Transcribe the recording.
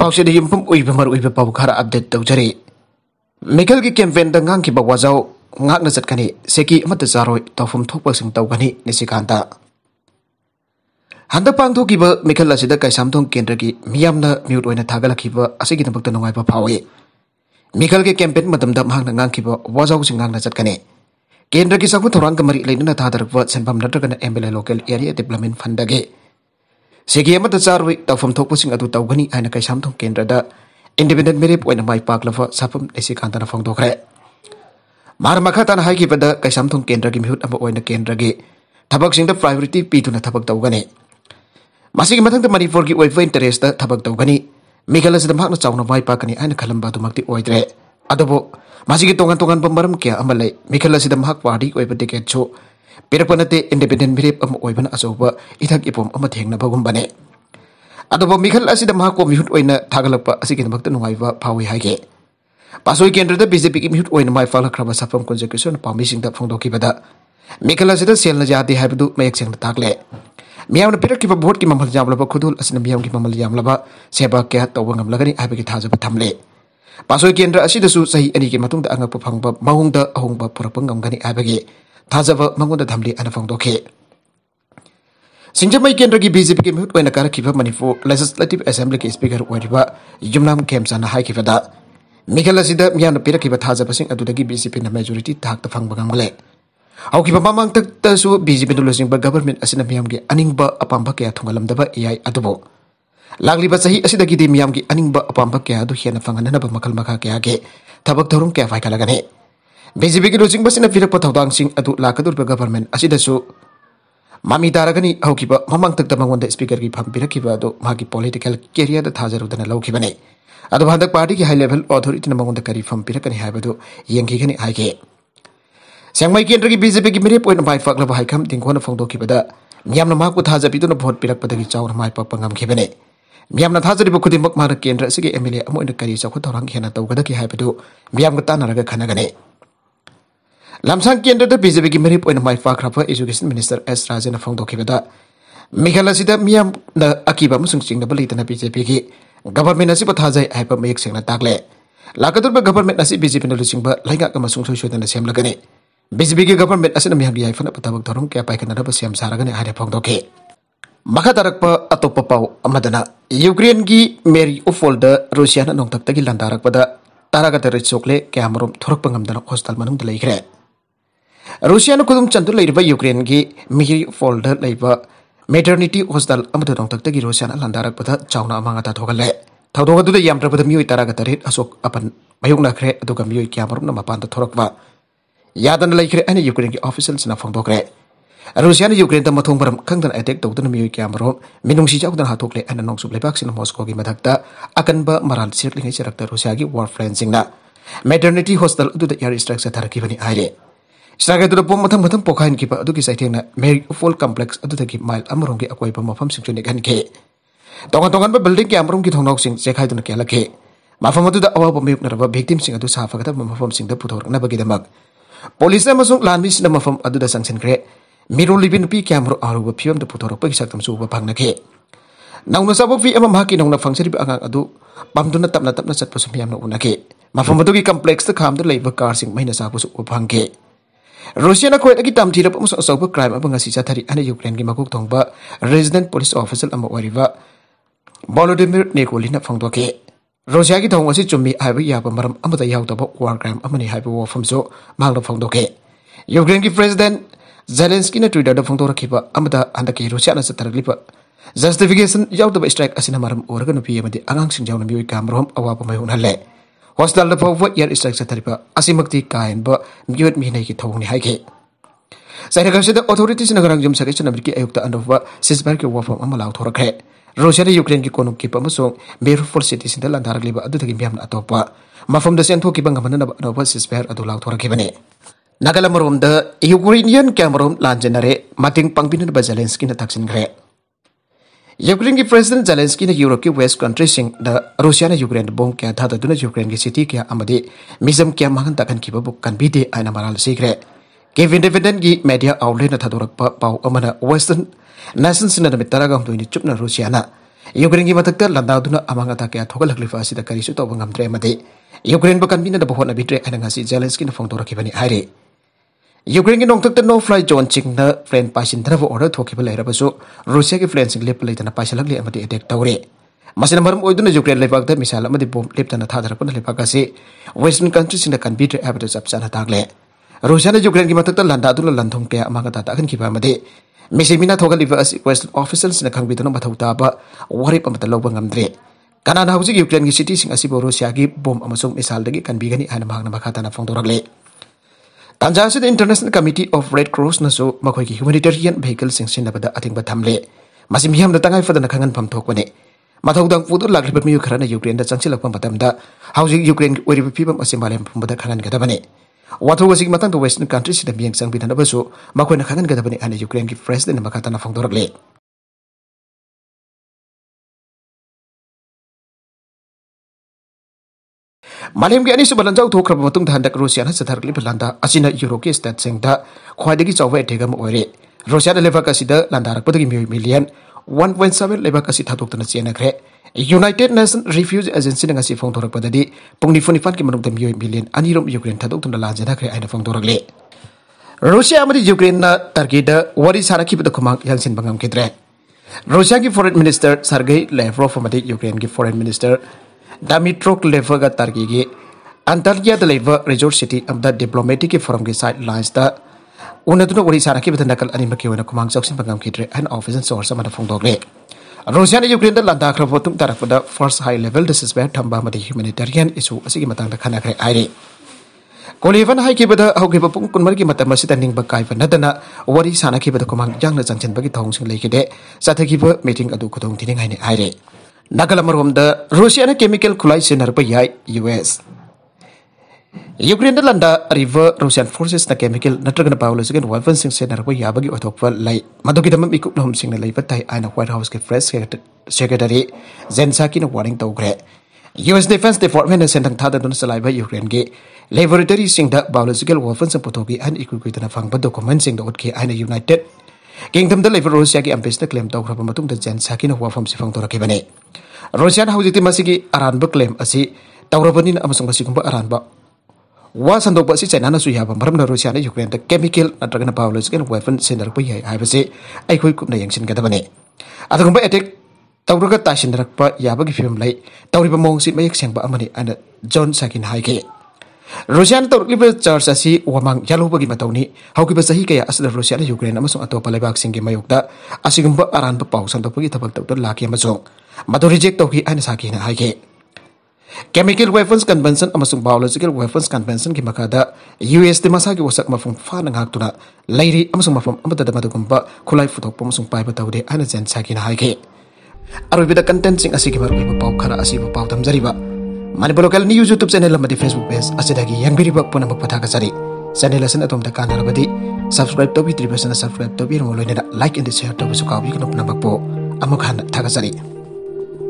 पाउसे युमफम उइब मर उइब पाउ खरा अपडेट तौजरी मिखल की कैंपेन दंगांग की बवाजाव ngakna chatkani seki amata charoi tawfum thokpa sing tawgani nisikanta handa pang thokiba mikhal asida kaisamthong kendra ki miyamna mute oina thagalakhiba asigi namakta nongaiba phawi mikhal ke campaign matamda mahangna ngangkhiba wajaw sing ngakna chatkani kendra ki sabu thorang kamari leina thadarakwa senbam natragana MLA local area development fund dage seki amata charoi tawfum thokpa sing adu tawgani aina kaisamthong kendra da independent merip oina mai paklava sapam nisikanta na phongdokre Mar makatan hai ki pada kaisamthong kendra ki mihut amba oina kendra gi thabak singda priority pituna thabak tawgani masigi mathangda manipur ki oiva interest da thabak tawgani mikhala sidam hakna chawna mai pakani aina khalamba du makti oidre adobo masigi tongan tongan pamaram kya amalai mikhala sidam hak party oiva ticket cho pirapanate independent mirip am oibana asoba ithak ipom ama thengna bagum bane adobo mikhal asidam hak ko mihut oina thagalapa asigi namakta nungaiwa phawi haige Pasoi kendra da BJP ki mihut oina mai fala khraba sapam consecution pamising da phongdoki bada mikhala sida sel na jati haibdu mayek seng takle miyam na pirak ki vote ki mamal jamlaba khudul asina miyam ki mamal jamlaba seba kya tawang ngamlagani haibki thajaba thamle pasoi kendra asida su sahi ani ki matung da anga phangba mahung da ahungba purapang ngamgani haibki thajaba mangun da thamle ana phongdoki Sinjamai kendra ki BJP ki mihut oina kara khiba Manipur Legislative Assembly ki speaker oiriba Yumnam Khemchana hai khibada Mikhala sida miyana pirakiba thajabasing adudagi BJP na majority thakta phangba ngamle haukiba mamang takta su BJP dulosing ba government asina miyamgi aningba apamba kya thungalamdaba AI adubo lagliba sahi asidagi di miyamgi aningba apamba kya adu hiana phangana ba makal makha kya ge thabak thorum kya fai kalagane BJP ki losing basina pirakpa thodang sing adu lakadur ba government asida su mami daragani haukiba mamang takta mangonda speaker ki pham pirakiba adu magi political career da thajarudana laukibane Ado handak party ki high level authority na mangonda kari fam pirakani haibadu yengki gani haike Sangmai kendra ki BJP ki mere point mai fakla ba haikam tingkona phongdo ki bada miyam na maku thaja pitu na vote pirak padagi chawna mai pa pangam khibane miyam na thaja ribo khudimak mar kendra sigi MLA amoina kari chakhu thorang khena tawgada ki haibadu miyam ga tanaraga khanagane Lamsang kendra da BJP ki mere point mai fakra pa education minister S Rajana phongdo ki bada Mikhala sida miyam na akiba musung sing na balita na BJP ki Government nasi pathajai aipa mayek sengna takle lakadur ba government nasi BJP na lusing ba lainga ka masung thoi na sem lagane BJP ki government asina miham gi aifana patabak thorum kya pai kana ba sem saragane hare phongdoke makha tarak pa atop pau amadana Ukraine gi Mary Ufolda Russia na nongtak tagi landarak pada taraga tere chokle kya marum thorok pangam dana hostel manung dalaikre Russia na kudum chantu leiba Ukraine gi Mary Ufolda leiba Maternity hostel amadu nongtak tagi Russia na landarak pada chawna amanga ta thogale thawdog adu yam prabada mioi taraga tarit asok apan mayung na khre aduga mioi kya marum na mapan ta thorokwa yadan laikre ani Ukraine ki officials na phongdokre Russia na Ukraine ta mathong baram khangdan attack tawdana mioi kya marum minungsi chawdan hathokle ana nongsub lebak sin Moscow gi madakta akanba maral sirlingai charakta Russia gi war fencing na maternity hostel adu da air strike sa tharaki bani aire Saga tu pom mathang mathang pokhain ki pa adu ki saitheng na Mary Fall complex adu thaki mile amrong ki akoi pa mafam sing chune gan ke tongan tongan ba building ki amrong ki thongnok sing chekhai dun ke lakhe mafam adu da awa pa meyuk na ba victim sing adu safa ga mafam sing da puthor na ba gi damak police na masung lan mis na mafam adu da sanction kre miro libin pi ki amro aru ba phiam da puthor pa ki saktam su ba phang na ke nauna sabo fi ama ma ki nauna function bi angang adu pam dun na tapna chat pa sum yam na una ke mafam adu ki complex ta kham da leiba car sing maina sa bu su phang ke Russia na khoit agi tam thirap amuso asawba crime abanga si chathari ana Ukraine gi makuk thongba resident police officer ama wariba Volodymyr Nikolina phongdoke Russia gi thong asi chummi aiba yaba maram amada yawtaba war crime amani haiba wafamso mangda phongdoke Ukraine gi president Zelensky na Twitter da phongdorakiba amada andaki Russia na chatarliba justification yawtaba strike asina maram oraga nupi amadi angang sing jawna mioi kamrom awaba mayun halle Hostel da pawwa air strike satariba asimakti kain ba miyot mi nei ki thong ni haike Saina gasida authorities na garang jum sake chana birki ayukta andova sisbar ki wafam amalaw thorakhe Russia na Ukraine ki konuk ki pamusong Mariupol city sinda landarak liba adu thagi miyam atopa mafam da sentho ki bangamana na nova sisbar adu law thorakhe bane Nagala marom da Ukrainian Cameron lanjanare mating pangbin ba Zelensky na taksin gre Ukraine ki President Zelensky na Europe ki West country sing da Russia na Ukraine bom kya thada duna Ukraine ki city kya amade mizam kya mahan takan ki babu kan bide aina maral sikre Kevin Independent ki media outlet na thadorak pa pau amana Western nations na damit taraga hum ni chupna Russia na Ukraine की मथक्ता लंदादुना among अता कया थोगलखलिफा असिदा करिसु तौब ngamdre amade Ukraine ba kanbina da bohona bitre anangasi Zelensky na phongdorakibani haire Ukraine की नोंगतक no fly zone चिंगना friend पासिंदना वो order थोकी बले रबसु Russia की friend सिंग लेप लेतना पासिलगले अमदि attack तौरे मसिना मरम ओइदुना यूक्रेन लेपाक द मिसाइल अमदि बम लेपतना थादरपन लेपाक से वेस्टर्न कंट्रीज इन द कन्बीटर एबिटस अपसाना तागले रूसिया ने यूक्रेन की मतक लंदा दुला लंथों के अमागा ता तखन की बामदे मिसिमिना थोगलिबा असि वेस्टर्न ऑफिसर्स न खंगबिदनो मथौताबा वरिप अमता लौबा ngamdre कनाना हौजिक यूक्रेन की सिटी सिंग असिबो रूसिया की बम अमसुंग मिसाइल दगी कन्बीगनी हाना मागना मखाताना फोंदोरगले Tanja the International Committee of Red Cross naso makhoi ki humanitarian vehicle sing sinabada atingba thamle masim hiam da tangai fadana khangan pham thokbane mathaudang pudur lagliba miyu kharana Ukraine da changchilakpa matamda hauji Ukraine oriba phibam asimbalem phumada khangan gadabane watho wasik matang to western countries da miang sangbidana basu makhoi na khangan gadabane ana Ukraine ki president makatana phongdorakle Malam ke ani sebalan jauh thokra batung handak Rusia na sathar klip landa asina Euro ke stat sengda khwaidagi chawai thegam oire Rusia da leva kasida landa rakpatagi million 1.7 leva kasi thatok tana chena khre United Nations Refugee Agency nga si phone thorak padadi pungni funifan ki manuk da million anirom Ukraine thatok tana lajana khre aina phone thorakle Rusia amadi Ukraine na Turkey da wari saraki bada khumang yangsin bangam kedre Rusia ki foreign minister Sergei Lavrov amadi Ukraine ki foreign minister Dmytro Kuleba Turkey की अंतर्या दलेवा resort city अब the diplomatic के forum के side lines दा उन्नतुन ओडिशा की बदन नकल अनिम के वना कुमांग चौक्सिन बंगम खिद्रे एन ऑफिसर सोर्स अमदा फोंदोगले रूसिया ने यूक्रेन दा लंदा खरफोतुम तरफदा फर्स्ट हाई लेवल डिसस्पेक्ट थंबा मदि ह्यूमैनिटेरियन इशू असिगी मतंग दा खना खरे आइरे कोलेवन हाई के बदा हौगे बपुंग कुनमर की मतम मसिदा निंगबा काइफ नदना वरी साना की बदा कुमांग जांगना चंचन बगी थौंग लेकिदे साथकीब मीटिंग अदु खुदोंग थिनिंग हाइने आइरे Nagalamar the Russian chemical खुलाई से नरप याई US Ukraine landa river Russian forces na chemical natragana biological weapons sing se narpa yabagi othokpa lai madoki damam ikup lom sing na lai patai aina White House ke press secretary Jen Psaki na warning tawgre US Defense Department na sendang thada dun salai ba Ukraine ge laboratory sing da biological weapons potogi an ikuit na phang ba document sing da utke aina United Kingdom da level Russia ki ambassador claim taw khaba matung da Jen Psaki na wafam sifang toraki bane Russia hauji masigi aranba claim asi tawrabanin amasung masigumba aranba wa sandokba si China na su yaba maramna Russia na Ukraine da chemical natragana biological weapon sender pa yai haibase ai khoi kupna yangsin gadabane adagumba attack tawraga tashin rakpa yaba gi film lai tawriba mong si mayak sengba amani ana John Sakin haike Russia na tawriba charge asi wamang yaloba gi matawni haukiba sahi kaya asla Russia na Ukraine amasung atopa lebak singge mayukda asigumba aranba paw sandokba gi tabak tawda laki amasung Madu reject tauki ana saki na haike Chemical Weapons Convention amasung Biological Weapons Convention ki makada US de masagi wasak mafung fa nang haktuna lairi amasung mafum amata da madugumba khulai futok amasung pai batawde ana Jen Psaki na haike Arubida content sing asigi baru pau khara asiba pau tamjariba Manipur local news YouTube channel amadi Facebook page asidagi yangbiriba puna mapathaga sari channel asan atom da kana rabadi subscribe to bi 3% subscribe to bi loina like and share to bi sukawi kana puna bakpo amukhan thaga sari